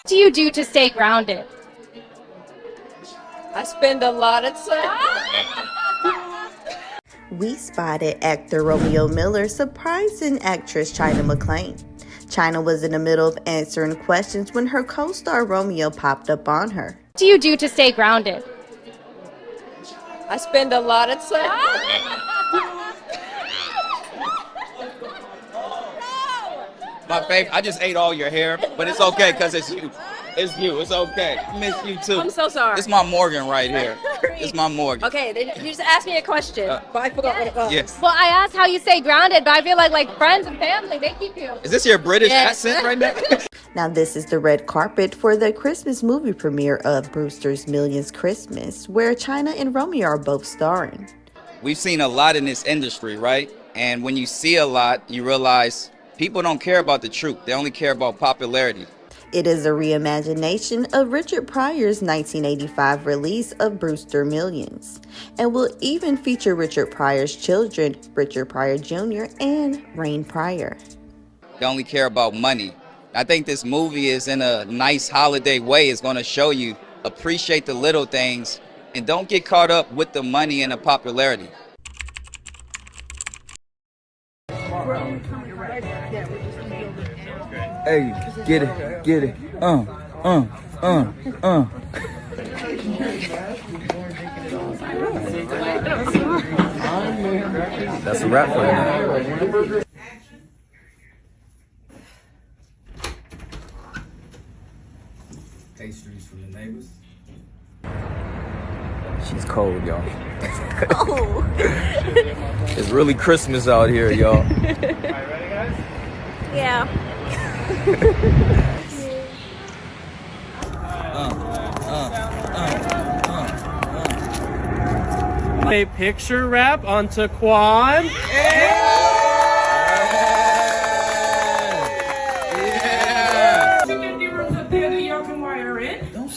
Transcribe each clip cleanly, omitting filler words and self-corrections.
What do you do to stay grounded? I spend a lot of time. We spotted actor Romeo Miller surprising actress China McClain. China was in the middle of answering questions when her co-star Romeo popped up on her. What do you do to stay grounded? I spend a lot of time. My favorite. I just ate all your hair, but it's okay because it's you. It's you. It's okay. I miss you too. I'm so sorry. It's my Morgan right here. It's my Morgan. Okay, you just asked me a question, but I forgot what it was. Yes. Well, I asked how you stay grounded, but I feel like friends and family, they keep you. Is this your British Yes. accent right now? Now this is the red carpet for the Christmas movie premiere of Brewster's Millions Christmas, where China and Romeo are both starring. We've seen a lot in this industry, right? And when you see a lot, you realize people don't care about the truth. They only care about popularity. It is a reimagination of Richard Pryor's 1985 release of Brewster Millions, and will even feature Richard Pryor's children, Richard Pryor Jr. and Rain Pryor. They only care about money. I think this movie is in a nice holiday way. It's going to show you appreciate the little things and don't get caught up with the money and the popularity. Hey, get it, get it. That's a wrap for you now. Pastries from the neighbors. She's cold, y'all. Oh. It's really Christmas out here, y'all. Yeah. A picture wrap onto Quan.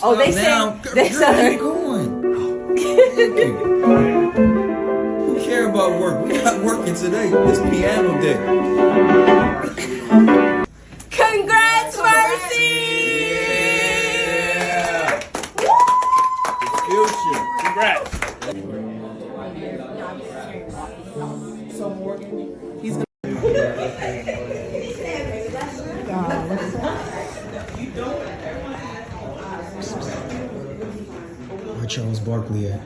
Oh, they said they said. Who care about work? We're not working today. It's piano day. Congrats, Mercy! Yeah. Future. Congrats. Where Charles Barkley at?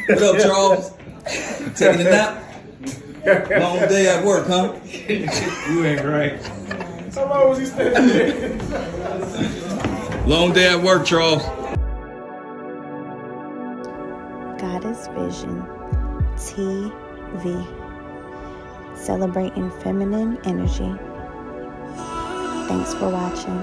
What up, Charles? Taking a nap? Long day at work, huh? You ain't great. How long was he standing there? Long day at work, Charles. Goddess Vision TV. Celebrating feminine energy. Thanks for watching.